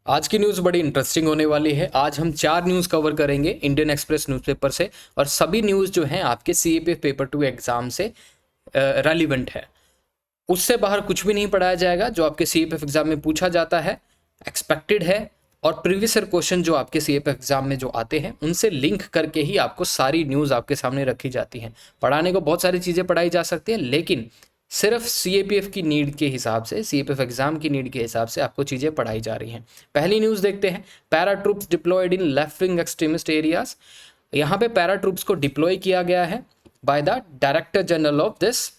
आज की न्यूज़ बड़ी इंटरेस्टिंग होने वाली है। आज हम 4 न्यूज़ कवर करेंगे इंडियन एक्सप्रेस न्यूज़पेपर से और सभी न्यूज़ जो हैं आपके सीएपीएफ पेपर 2 एग्ज़ाम से रेलिवेंट है। उससे बाहर कुछ भी नहीं पढ़ाया जाएगा। जो आपके सीएपीएफ एग्ज़ाम में पूछा जाता है, एक्सपेक्टेड है और प्रीवियस ईयर क्वेश्चन जो आपके सीएपीएफ एग्ज़ाम में जो आते हैं उनसे लिंक करके ही आपको सारी न्यूज़ आपके सामने रखी जाती हैं। पढ़ाने को बहुत सारी चीज़ें पढ़ाई जा सकती हैं, लेकिन सिर्फ सीएपीएफ की नीड के हिसाब से, सीएपीएफ एग्जाम की नीड के हिसाब से आपको चीज़ें पढ़ाई जा रही हैं। पहली न्यूज़ देखते हैं। Para troops deployed in left wing extremist areas. यहाँ पे पैरा ट्रूप्स को डिप्लॉय किया गया है by the director general of this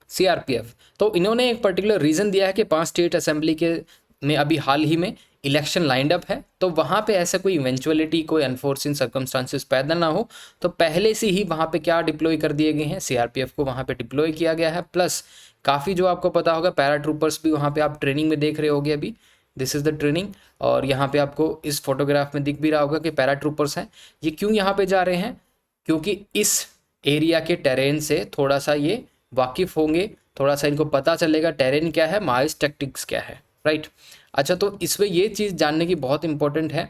CRPF. तो इन्होंने एक पर्टिकुलर रीज़न दिया है कि 5 स्टेट असेंबली के में अभी हाल ही में इलेक्शन लाइंड अप है, तो वहाँ पे ऐसा कोई इवेंचुअलिटी, कोई अनफोर्सिन सर्कमस्टांसेस पैदा ना हो, तो पहले से ही वहाँ पे क्या डिप्लॉय कर दिए गए हैं, सीआरपीएफ को वहाँ पे डिप्लॉय किया गया है। प्लस काफ़ी जो आपको पता होगा पैरा ट्रूपर्स भी वहाँ पे आप ट्रेनिंग में देख रहे होगे अभी। दिस इज़ द ट्रेनिंग और यहाँ पे आपको इस फोटोग्राफ में दिख भी रहा होगा कि पैरा ट्रूपर्स हैं। ये क्यों यहाँ पे जा रहे हैं? क्योंकि इस एरिया के टेरेन से थोड़ा सा ये वाकिफ़ होंगे, थोड़ा सा इनको पता चलेगा टेरेन क्या है, माइस टैक्टिक्स क्या है, राइट। अच्छा, तो इसमें ये चीज़ जानने की बहुत इंपॉर्टेंट है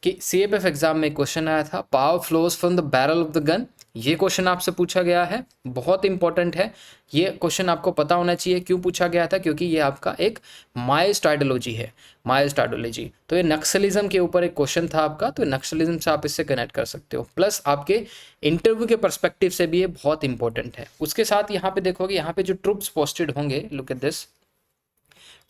कि सीएपीएफ एग्जाम में क्वेश्चन आया था, power flows from the barrel of the gun. ये क्वेश्चन आपसे पूछा गया है, बहुत इंपॉर्टेंट है। ये क्वेश्चन आपको पता होना चाहिए। क्यों पूछा गया था? क्योंकि ये आपका एक माइस टाइडोलॉजी है, माइस टाइडोलॉजी। तो ये नक्सलिज्म के ऊपर एक क्वेश्चन था आपका, तो नक्सलिज्म से आप इससे कनेक्ट कर सकते हो। प्लस आपके इंटरव्यू के पर्सपेक्टिव से भी ये बहुत इंपॉर्टेंट है। उसके साथ यहाँ पे देखोगे, यहाँ पे जो ट्रूप्स पोस्टेड होंगे, look at this.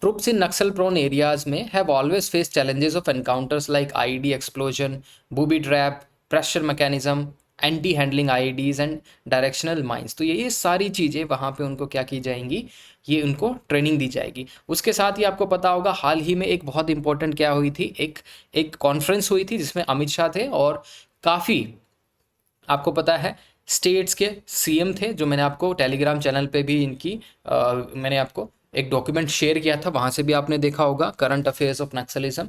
Troops in Naxal-prone areas may have always faced challenges of encounters like IED explosion, booby trap, pressure mechanism, anti handling आईईडीज and directional mines. तो ये सारी चीज़ें वहाँ पे उनको क्या की जाएंगी, ये उनको ट्रेनिंग दी जाएगी। उसके साथ ही आपको पता होगा हाल ही में एक बहुत इंपॉर्टेंट क्या हुई थी, एक कॉन्फ्रेंस हुई थी जिसमें अमित शाह थे और काफ़ी आपको पता है स्टेट्स के सीएम थे, जो मैंने आपको टेलीग्राम चैनल पे भी इनकी मैंने आपको एक डॉक्यूमेंट शेयर किया था, वहाँ से भी आपने देखा होगा, करंट अफेयर्स ऑफ नक्सलिज्म।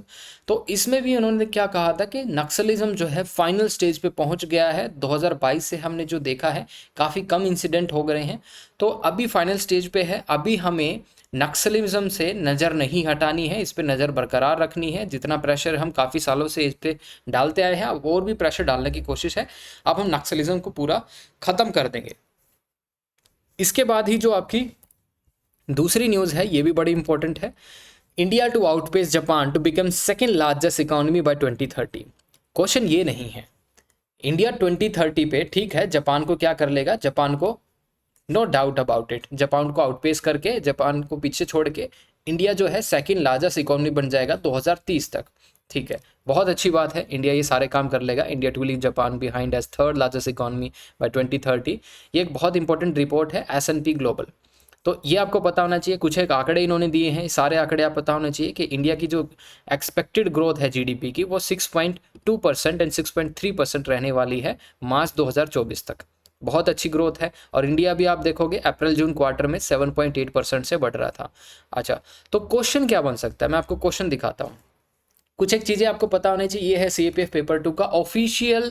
तो इसमें भी उन्होंने क्या कहा था कि नक्सलिज्म जो है फाइनल स्टेज पे पहुँच गया है। 2022 से हमने जो देखा है काफ़ी कम इंसिडेंट हो गए हैं, तो अभी फाइनल स्टेज पे है। अभी हमें नक्सलिज्म से नज़र नहीं हटानी है, इस पर नज़र बरकरार रखनी है। जितना प्रेशर हम काफ़ी सालों से इस पर डालते आए हैं, अब और भी प्रेशर डालने की कोशिश है। अब हम नक्सलिज्म को पूरा ख़त्म कर देंगे। इसके बाद ही जो आपकी दूसरी न्यूज़ है, ये भी बड़ी इंपॉर्टेंट है। India to outpace Japan to become second largest economy by 2030। Question ये नहीं है इंडिया 2030 पे, ठीक है, जापान को क्या कर लेगा, जापान को no doubt about it, Japan को आउटपेस करके, जापान को पीछे छोड़ के इंडिया जो है सेकेंड लार्जेस्ट इकोनॉमी बन जाएगा 2030 तक। ठीक है, बहुत अच्छी बात है, इंडिया ये सारे काम कर लेगा। India to leave Japan behind as third largest economy by 2030। ये एक बहुत इंपॉर्टेंट रिपोर्ट है S&P ग्लोबल। तो ये आपको पता होना चाहिए। कुछ एक आंकड़े इन्होंने दिए हैं, सारे आंकड़े आप पता होना चाहिए कि इंडिया की जो एक्सपेक्टेड ग्रोथ है जीडीपी की, वो 6.2% एंड 6.3% रहने वाली है मार्च 2024 तक। बहुत अच्छी ग्रोथ है। और इंडिया भी आप देखोगे अप्रैल जून क्वार्टर में 7.8% से बढ़ रहा था। अच्छा, तो क्वेश्चन क्या बन सकता है, मैं आपको क्वेश्चन दिखाता हूँ। कुछ एक चीज़ें आपको पता होनी चाहिए। ये है सीएपीएफ पेपर 2 का ऑफिशियल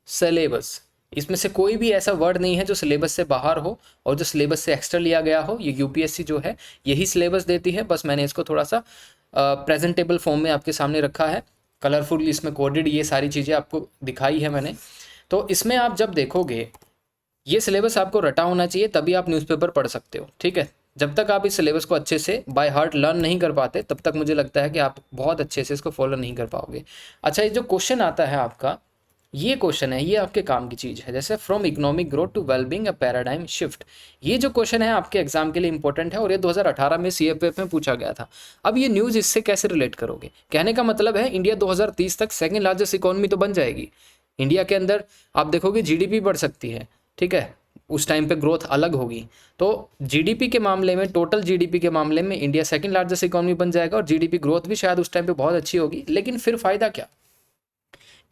सिलेबस। इसमें से कोई भी ऐसा वर्ड नहीं है जो सिलेबस से बाहर हो और जो सिलेबस से एक्स्ट्रा लिया गया हो। ये यूपीएससी जो है यही सिलेबस देती है, बस मैंने इसको थोड़ा सा प्रेजेंटेबल फॉर्म में आपके सामने रखा है, कलरफुल इसमें कोडेड ये सारी चीज़ें आपको दिखाई है मैंने। तो इसमें आप जब देखोगे, ये सिलेबस आपको रटा होना चाहिए, तभी आप न्यूज़पेपर पढ़ सकते हो। ठीक है, जब तक आप इस सिलेबस को अच्छे से बाय हार्ट लर्न नहीं कर पाते, तब तक मुझे लगता है कि आप बहुत अच्छे से इसको फॉलो नहीं कर पाओगे। अच्छा, ये जो क्वेश्चन आता है आपका, ये क्वेश्चन है, ये आपके काम की चीज़ है। जैसे from economic growth to wellbeing a paradigm shift, ये जो क्वेश्चन है आपके एग्जाम के लिए इंपॉर्टेंट है और ये 2018 में सीएपीएफ में पूछा गया था। अब ये न्यूज़ इससे कैसे रिलेट करोगे? कहने का मतलब है इंडिया 2030 तक सेकेंड लार्जेस्ट इकोनॉमी तो बन जाएगी। इंडिया के अंदर आप देखोगे जीडीपी बढ़ सकती है, ठीक है, उस टाइम पे ग्रोथ अलग होगी। तो जीडीपी के मामले में, टोटल जीडीपी के मामले में इंडिया सेकंड लार्जेस्ट इकोनॉमी बन जाएगा और जीडीपी ग्रोथ भी शायद उस टाइम पे बहुत अच्छी होगी। लेकिन फिर फ़ायदा क्या?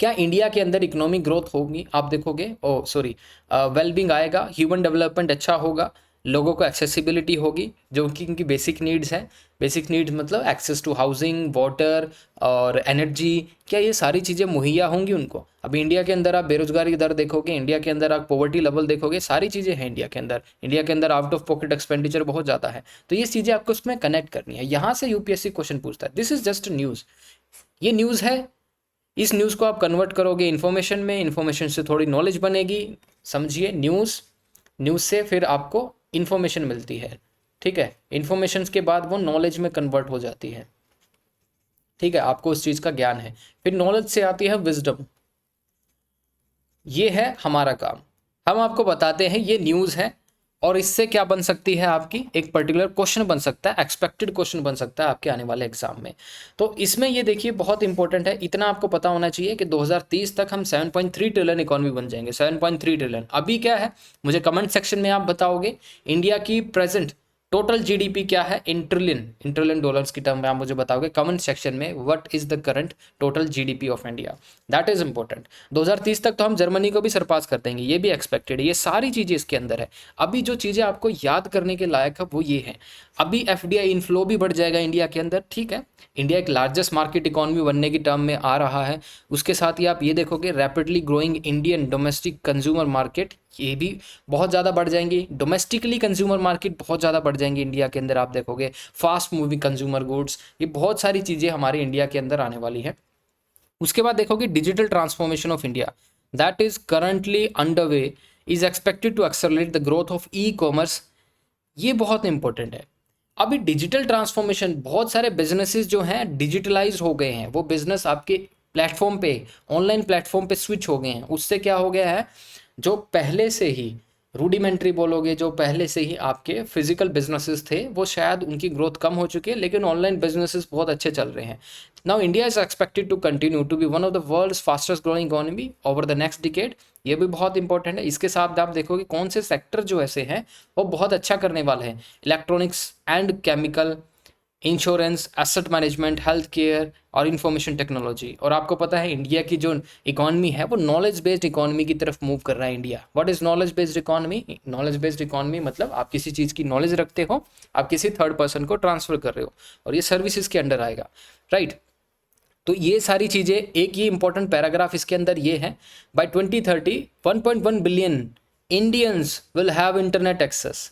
क्या इंडिया के अंदर इकोनॉमिक ग्रोथ होगी? आप देखोगे, वेलबींग आएगा, ह्यूमन डेवलपमेंट अच्छा होगा, लोगों को एक्सेसिबिलिटी होगी जो कि इनकी बेसिक नीड्स हैं। बेसिक नीड्स मतलब एक्सेस टू हाउसिंग, वाटर और एनर्जी, क्या ये सारी चीज़ें मुहैया होंगी उनको? अभी इंडिया के अंदर आप बेरोजगारी की दर देखोगे, इंडिया के अंदर आप पॉवर्टी लेवल देखोगे, सारी चीज़ें हैं इंडिया के अंदर। इंडिया के अंदर आउट ऑफ पॉकेट एक्सपेंडिचर बहुत ज़्यादा है। तो ये चीज़ें आपको उसमें कनेक्ट करनी है। यहाँ से यूपीएससी क्वेश्चन पूछता है। दिस इज जस्ट न्यूज़, ये न्यूज़ है। इस न्यूज़ को आप कन्वर्ट करोगे इन्फॉर्मेशन में, इन्फॉर्मेशन से थोड़ी नॉलेज बनेगी। समझिए, न्यूज़ से फिर आपको इन्फॉर्मेशन मिलती है, ठीक है। इन्फॉर्मेशन के बाद वो नॉलेज में कन्वर्ट हो जाती है, ठीक है। आपको उस चीज़ का ज्ञान है। फिर नॉलेज से आती है विजडम। ये है हमारा काम। हम आपको बताते हैं ये न्यूज़ है और इससे क्या बन सकती है, आपकी एक पर्टिकुलर क्वेश्चन बन सकता है, एक्सपेक्टेड क्वेश्चन बन सकता है आपके आने वाले एग्जाम में। तो इसमें ये देखिए बहुत इंपॉर्टेंट है, इतना आपको पता होना चाहिए कि 2030 तक हम 7.3 ट्रिलियन इकोनॉमी बन जाएंगे। 7.3 ट्रिलियन अभी क्या है, मुझे कमेंट सेक्शन में आप बताओगे। इंडिया की प्रेजेंट टोटल जीडीपी क्या है इन ट्रिलियन डॉलर्स की टर्म में, आप मुझे बताओगे कमेंट सेक्शन में what is the current total GDP of India. That is important. 2030 तक तो हम जर्मनी को भी सरपास कर देंगे, ये भी एक्सपेक्टेड है। ये सारी चीज़ें इसके अंदर है। अभी जो चीज़ें आपको याद करने के लायक है वो ये है, अभी एफडीआई इनफ्लो भी बढ़ जाएगा इंडिया के अंदर, ठीक है। इंडिया एक लार्जेस्ट मार्केट इकोनॉमी बनने की टर्म में आ रहा है। उसके साथ ही आप ये देखोगे rapidly growing Indian domestic consumer market, ये भी बहुत ज़्यादा बढ़ जाएंगी। डोमेस्टिकली कंज्यूमर मार्केट बहुत ज़्यादा बढ़ जाएंगी इंडिया के अंदर। आप देखोगे फास्ट मूविंग कंज्यूमर गुड्स, ये बहुत सारी चीज़ें हमारे इंडिया के अंदर आने वाली हैं। उसके बाद देखोगे digital transformation of India that is currently under way is expected to accelerate the growth of e commerce. ये बहुत इंपॉर्टेंट है। अभी डिजिटल ट्रांसफॉर्मेशन, बहुत सारे बिजनेसेस जो हैं डिजिटलाइज हो गए हैं। वो बिजनेस आपके प्लेटफॉर्म पे, ऑनलाइन प्लेटफॉर्म पे स्विच हो गए हैं। उससे क्या हो गया है, जो पहले से ही रूडिमेंट्री बोलोगे, जो पहले से ही आपके फिजिकल बिजनेसेस थे, वो शायद उनकी ग्रोथ कम हो चुकी है, लेकिन ऑनलाइन बिजनेसेस बहुत अच्छे चल रहे हैं। Now India is expected to continue to be one of the world's fastest growing economy over the next decade. ये भी बहुत इंपॉर्टेंट है। इसके साथ आप देखोगे कौन से सेक्टर जो ऐसे हैं वो बहुत अच्छा करने वाले हैं। Electronics and chemical, insurance, asset management, health care और इंफॉर्मेशन टेक्नोलॉजी। और आपको पता है इंडिया की जो इकॉनमी है वो नॉलेज बेस्ड इकॉनमी की तरफ मूव कर रहा है India. What is knowledge based economy? Knowledge based economy मतलब आप किसी चीज़ की नॉलेज रखते हो, आप किसी थर्ड पर्सन को ट्रांसफर कर रहे हो और ये सर्विसेज के अंडर आएगा, राइट। तो ये सारी चीज़ें, एक ये इंपॉर्टेंट पैराग्राफ इसके अंदर ये है, by 2030 1.1 billion Indians will have internet access.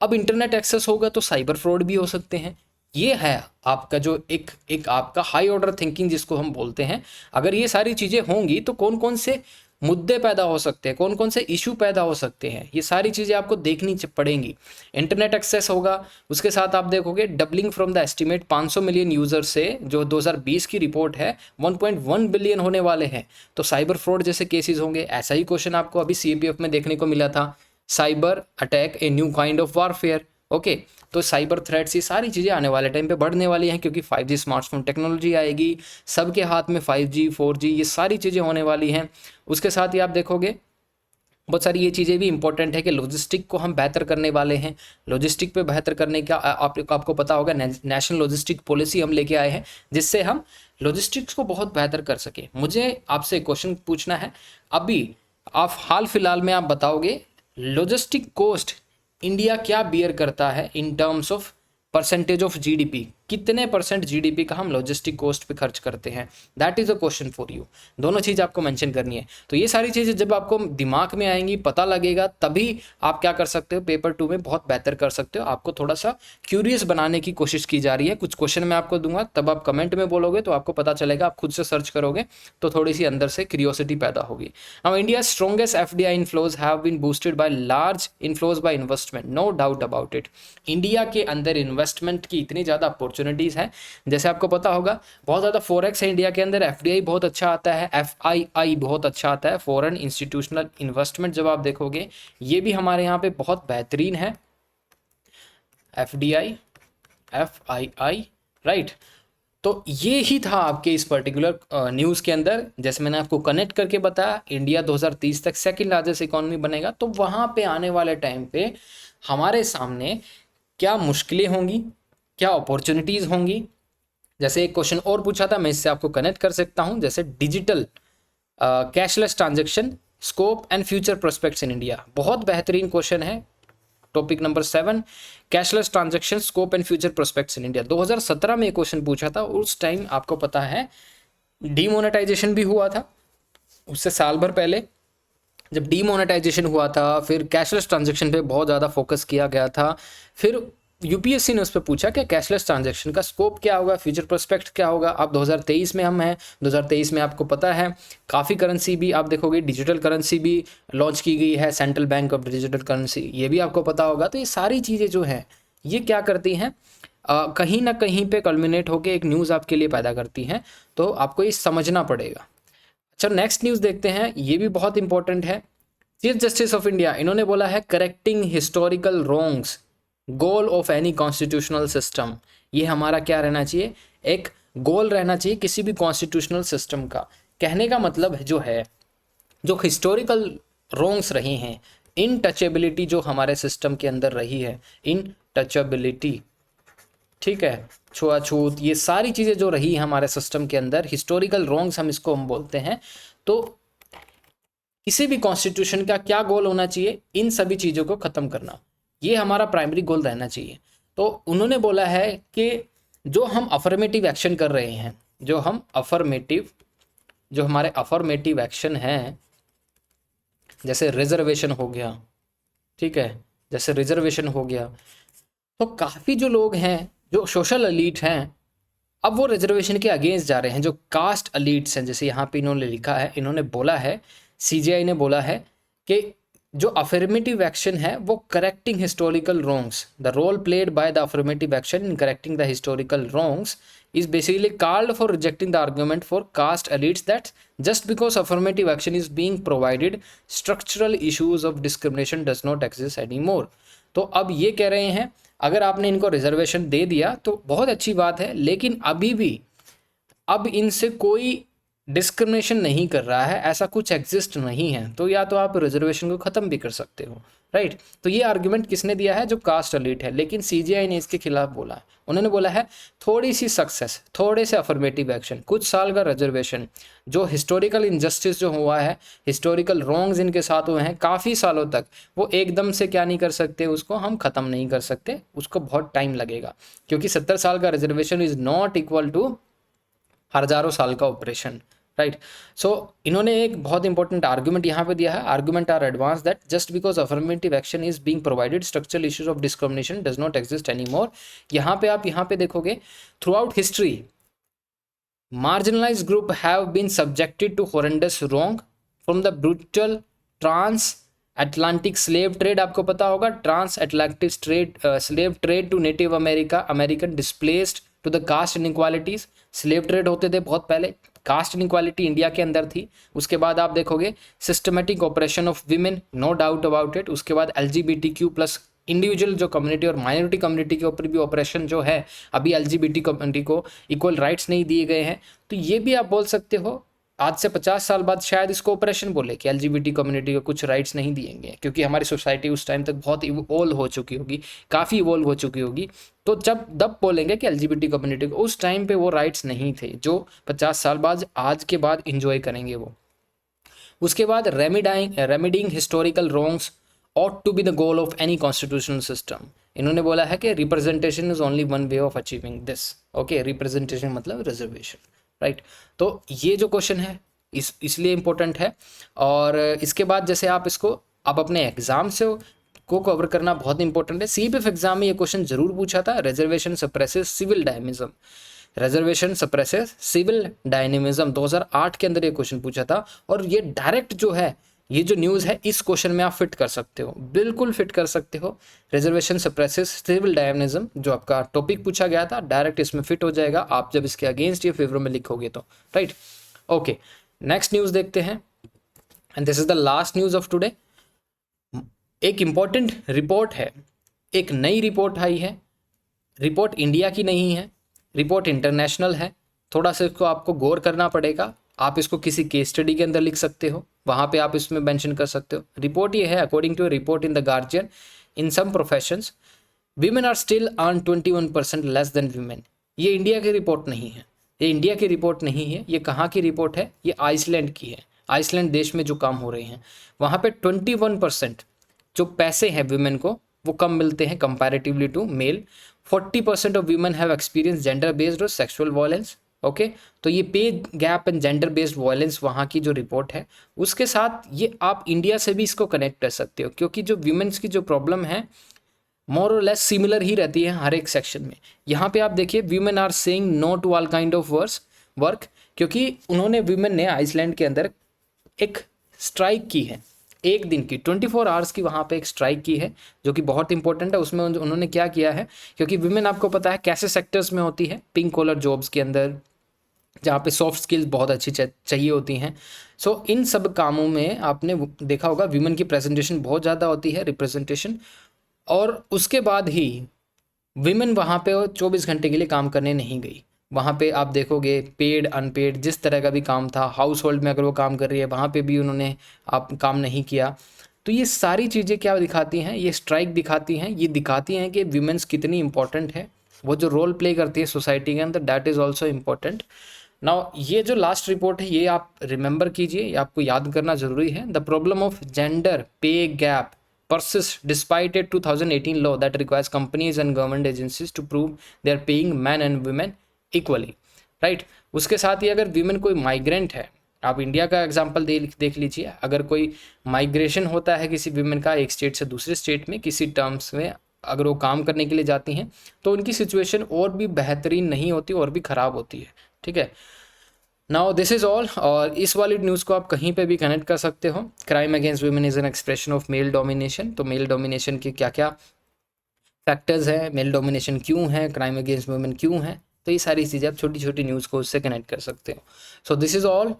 अब इंटरनेट एक्सेस होगा तो साइबर फ्रॉड भी हो सकते हैं। ये है आपका जो एक आपका हाई ऑर्डर थिंकिंग जिसको हम बोलते हैं। अगर ये सारी चीज़ें होंगी तो कौन कौन से मुद्दे पैदा हो सकते हैं, कौन कौन से इशू पैदा हो सकते हैं, ये सारी चीज़ें आपको देखनी पड़ेंगी। इंटरनेट एक्सेस होगा, उसके साथ आप देखोगे doubling from the estimate 500 million user से, जो 2020 की रिपोर्ट है 1.1 बिलियन होने वाले हैं। तो साइबर फ्रॉड जैसे केसेस होंगे। ऐसा ही क्वेश्चन आपको अभी सीएपीएफ में देखने को मिला था, cyber attack a new kind of warfare. Okay, तो साइबर थ्रेट्स, ये सारी चीज़ें आने वाले टाइम पे बढ़ने वाली हैं, क्योंकि 5G स्मार्टफोन टेक्नोलॉजी आएगी, सबके हाथ में 5G 4G ये सारी चीज़ें होने वाली हैं। उसके साथ ही आप देखोगे बहुत सारी ये चीज़ें भी इंपॉर्टेंट है कि लॉजिस्टिक को हम बेहतर करने वाले हैं। लॉजिस्टिक पे बेहतर करने का आपको पता होगा नेशनल लॉजिस्टिक पॉलिसी हम लेके आए हैं, जिससे हम लॉजिस्टिक्स को बहुत बेहतर कर सके। मुझे आपसे क्वेश्चन पूछना है, अभी आप हाल फिलहाल में आप बताओगे लॉजिस्टिक कॉस्ट इंडिया क्या बियर करता है in terms of percentage of GDP, कितने परसेंट जीडीपी का हम लॉजिस्टिक कॉस्ट पे खर्च करते हैं। That is a question for you. दोनों चीज़ आपको मेंशन करनी है। तो ये सारी चीज़ें जब आपको दिमाग में आएंगी, पता लगेगा, तभी आप क्या कर सकते हो, पेपर 2 में बहुत बेहतर कर सकते हो। आपको थोड़ा सा क्यूरियस बनाने की कोशिश की जा रही है। कुछ क्वेश्चन मैं आपको दूंगा, तब आप कमेंट में बोलोगे तो आपको पता चलेगा। आप खुद से सर्च करोगे तो थोड़ी सी अंदर से क्यूरियोसिटी पैदा होगी। Now India strongest FDI inflows have been boosted by large inflows by investment, no doubt about it. India के अंदर इन्वेस्टमेंट की इतनी ज़्यादा अपॉर्चुनिटीज़ हैं। जैसे आपको पता होगा बहुत ज़्यादा फॉरेक्स है इंडिया के अंदर, एफडीआई बहुत अच्छा आता है, एफआईआई बहुत अच्छा आता है, फॉरेन इंस्टीट्यूशनल इन्वेस्टमेंट जब आप देखोगे ये भी हमारे यहाँ पे बहुत बेहतरीन है। FDI, FII, right. तो ये ही था आपके इस पर्टिकुलर न्यूज़ के अंदर। जैसे मैंने आपको कनेक्ट करके बताया, इंडिया 2030 तक सेकंड लार्जेस्ट इकोनॉमी बनेगा। तो वहाँ पे आने वाले टाइम पे हमारे सामने क्या मुश्किलें होंगी, क्या अपॉर्चुनिटीज़ होंगी। जैसे एक क्वेश्चन और पूछा था, मैं इससे आपको कनेक्ट कर सकता हूँ। जैसे digital cashless transaction scope and future prospects in India, बहुत बेहतरीन क्वेश्चन है। Topic number 7, cashless transaction scope and future prospects in India. 2017 में ये क्वेश्चन पूछा था, उस टाइम आपको पता है डीमोनेटाइजेशन भी हुआ था, उससे साल भर पहले जब डीमोनेटाइजेशन हुआ था, फिर कैशलेस ट्रांजैक्शन पे बहुत ज़्यादा फोकस किया गया था। फिर यूपीएससी ने उस पर पूछा कि कैशलेस ट्रांजैक्शन का स्कोप क्या होगा, फ्यूचर प्रोस्पेक्ट क्या होगा। अब 2023 में हम हैं, 2023 में आपको पता है काफ़ी करेंसी भी आप देखोगे, डिजिटल करेंसी भी लॉन्च की गई है, central bank of digital currency, ये भी आपको पता होगा। तो ये सारी चीज़ें जो हैं ये क्या करती हैं, कहीं ना कहीं पे कल्मिनेट होकर एक न्यूज़ आपके लिए पैदा करती हैं, तो आपको ये समझना पड़ेगा। चलो नेक्स्ट न्यूज़ देखते हैं, ये भी बहुत इंपॉर्टेंट है। चीफ जस्टिस ऑफ इंडिया इन्होंने बोला है correcting historical wrongs goal of any constitutional system. ये हमारा क्या रहना चाहिए, एक गोल रहना चाहिए किसी भी कॉन्स्टिट्यूशनल सिस्टम का। कहने का मतलब जो है, जो हिस्टोरिकल रॉन्ग्स रही हैं, इनटचेबिलिटी जो हमारे सिस्टम के अंदर रही है, इनटचेबिलिटी, ठीक है, छुआछूत, ये सारी चीज़ें जो रही हमारे सिस्टम के अंदर, हिस्टोरिकल रॉन्ग्स हम इसको हम बोलते हैं। तो किसी भी कॉन्स्टिट्यूशन का क्या गोल होना चाहिए, इन सभी चीज़ों को ख़त्म करना, ये हमारा प्राइमरी गोल रहना चाहिए। तो उन्होंने बोला है कि जो हम अफर्मेटिव एक्शन कर रहे हैं, जो हमारे अफर्मेटिव एक्शन हैं, जैसे रिजर्वेशन हो गया, ठीक है, जैसे रिजर्वेशन हो गया, तो काफ़ी जो लोग हैं जो सोशल एलीट हैं, अब वो रिजर्वेशन के अगेंस्ट जा रहे हैं। जो कास्ट एलीट्स हैं, जैसे यहाँ पे इन्होंने लिखा है, इन्होंने बोला है, सीजीआई ने बोला है कि जो अफर्मेटिव एक्शन है वो correcting historical wrongs, the role played by the affirmative action in correcting the historical wrongs is basically called for rejecting the argument for caste elites that just because affirmative action is being provided, structural issues of discrimination does not exist anymore। तो अब ये कह रहे हैं अगर आपने इनको reservation दे दिया तो बहुत अच्छी बात है, लेकिन अभी भी अब इनसे कोई डिस्क्रिमिनेशन नहीं कर रहा है, ऐसा कुछ एग्जिस्ट नहीं है, तो या तो आप रिजर्वेशन को ख़त्म भी कर सकते हो, राइट। तो ये आर्गुमेंट किसने दिया है, जो कास्ट एलीट है। लेकिन सीजीआई ने इसके खिलाफ बोला है, उन्होंने बोला है थोड़ी सी सक्सेस, थोड़े से अफर्मेटिव एक्शन, कुछ साल का रिजर्वेशन, जो हिस्टोरिकल इनजस्टिस जो हुआ है, हिस्टोरिकल रॉन्ग्स इनके साथ हुए हैं काफ़ी सालों तक, वो एकदम से क्या नहीं कर सकते, उसको हम ख़त्म नहीं कर सकते, उसको बहुत टाइम लगेगा, क्योंकि 70 साल का reservation is not equal to हज़ारों साल का ऑपरेशन, राइट। सो इन्होंने एक बहुत इंपॉर्टेंट आर्गुमेंट यहाँ पे दिया है, argument are advance that just because affirmative action is being provided structural issues of discrimination does not exist any more. यहाँ पे आप यहाँ पे देखोगे throughout history marginalized group have been subjected to horrendous wrong from the brutal trans-Atlantic slave trade, आपको पता होगा trans-Atlantic slave trade to Native American displaced to the caste inequalities। Slave trade होते थे बहुत पहले, कास्ट इनइक्वालिटी इंडिया के अंदर थी। उसके बाद आप देखोगे systematic oppression of women, no doubt about it. उसके बाद LGBTQ प्लस इंडिविजुअल जो कम्युनिटी और माइनॉरिटी कम्युनिटी के ऊपर भी ऑपरेशन जो है, अभी LGBT कम्युनिटी को इक्वल राइट्स नहीं दिए गए हैं। तो ये भी आप बोल सकते हो आज से 50 साल बाद शायद इसको ऑपरेशन बोले कि LGBT कम्युनिटी को कुछ राइट्स नहीं दिएंगे, क्योंकि हमारी सोसाइटी उस टाइम तक बहुत इवोल्व हो चुकी होगी, काफ़ी इवोल्व हो चुकी होगी। तो जब बोलेंगे कि LGBT कम्युनिटी को उस टाइम पे वो राइट्स नहीं थे जो 50 साल बाद आज के बाद इंजॉय करेंगे वो। उसके बाद remedying historical wrongs ought to be the goal of any constitutional system। इन्होंने बोला है कि representation is only one way of achieving this. Okay, representation मतलब रिजर्वेशन, राइट। तो ये जो क्वेश्चन है इसलिए इम्पोर्टेंट है। और इसके बाद जैसे आप इसको आप अपने एग्जाम से को कवर करना बहुत इंपॉर्टेंट है। CPF एग्जाम में ये क्वेश्चन जरूर पूछा था, reservation suppresses civil dynamism, reservation suppresses civil dynamism 2008 के अंदर ये क्वेश्चन पूछा था। और ये डायरेक्ट जो है ये जो न्यूज़ है इस क्वेश्चन में आप फिट कर सकते हो, बिल्कुल फिट कर सकते हो। रिजर्वेशन सप्रेसेस सिविल डायनेमिज्म जो आपका टॉपिक पूछा गया था डायरेक्ट इसमें फिट हो जाएगा, आप जब इसके अगेंस्ट या फेवर में लिखोगे तो, राइट। ओके, नेक्स्ट न्यूज़ देखते हैं, and this is the last news of today. एक इम्पॉर्टेंट रिपोर्ट है, एक नई रिपोर्ट आई है। रिपोर्ट इंडिया की नहीं है, रिपोर्ट इंटरनेशनल है। थोड़ा सा इसको आपको गौर करना पड़ेगा। आप इसको किसी केस स्टडी के अंदर लिख सकते हो, वहाँ पे आप इसमें मेंशन कर सकते हो। रिपोर्ट ये है, according to a report in the Guardian, in some professions women are still earn 21% less than women. ये इंडिया की रिपोर्ट नहीं है, ये इंडिया की रिपोर्ट नहीं है। ये कहाँ की रिपोर्ट है? ये आइसलैंड की है। आइसलैंड देश में जो काम हो रहे हैं वहाँ पे 21% जो पैसे हैं वीमेन को वो कम मिलते हैं comparatively to male. 40% of women have experience gender based और सेक्सुअल वायलेंस। ओके, तो ये पे gap and gender based violence वहाँ की जो रिपोर्ट है, उसके साथ ये आप इंडिया से भी इसको कनेक्ट कर सकते हो, क्योंकि जो वीमेंस की जो प्रॉब्लम है मोर और लेस सिमिलर ही रहती है हर एक सेक्शन में। यहाँ पे आप देखिए women are saying no to all kind of work, क्योंकि उन्होंने वीमेन ने आइसलैंड के अंदर एक स्ट्राइक की है, एक दिन की 24 आवर्स की वहाँ पे एक स्ट्राइक की है, जो कि बहुत इंपॉर्टेंट है। उसमें उन्होंने क्या किया है, क्योंकि वीमेन आपको पता है कैसे सेक्टर्स में होती है, पिंक कॉलर जॉब्स के अंदर, जहाँ पे सॉफ्ट स्किल्स बहुत अच्छी चाहिए होती हैं। सो इन सब कामों में आपने देखा होगा वीमेन की प्रेजेंटेशन बहुत ज़्यादा होती है, रिप्रेजेंटेशन। और उसके बाद ही विमेन वहाँ पे 24 घंटे के लिए काम करने नहीं गई। वहाँ पे आप देखोगे पेड अनपेड जिस तरह का भी काम था, हाउस होल्ड में अगर वो काम कर रही है वहाँ पे भी उन्होंने आप काम नहीं किया। तो ये सारी चीज़ें क्या दिखाती हैं, ये स्ट्राइक दिखाती हैं, ये दिखाती हैं कि विमेंस कितनी इंपॉर्टेंट है, वो जो रोल प्ले करती है सोसाइटी के अंदर, that is also important. Now ये जो लास्ट रिपोर्ट है ये आप रिमेंबर कीजिए, ये आपको याद करना ज़रूरी है। द प्रॉब्लम ऑफ जेंडर पे gap persists despite a 2018 law that requires companies and government agencies to prove they are paying men and women equally, right? उसके साथ ही अगर विमेन कोई माइग्रेंट है, आप इंडिया का एग्जांपल देख लीजिए, अगर कोई माइग्रेशन होता है किसी विमेन का एक स्टेट से दूसरे स्टेट में किसी टर्म्स में, अगर वो काम करने के लिए जाती हैं तो उनकी सिचुएशन और भी बेहतरीन नहीं होती और भी ख़राब होती है, ठीक है। Now this is all. और इस वाली न्यूज़ को आप कहीं पे भी कनेक्ट कर सकते हो। Crime against women is an expression of male domination. तो मेल डोमिनेशन के क्या क्या फैक्टर्स हैं, मेल डोमिनेशन क्यों है, क्राइम अगेंस्ट वुमेन क्यों है, तो ये सारी चीज़ें आप छोटी छोटी न्यूज़ को उससे कनेक्ट कर सकते हो। So this is all.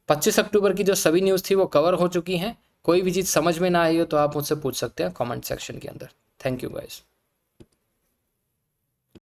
25 अक्टूबर की जो सभी न्यूज़ थी वो कवर हो चुकी हैं। कोई भी चीज़ समझ में ना आई हो तो आप मुझसे पूछ सकते हैं कॉमेंट सेक्शन के अंदर। Thank you guys.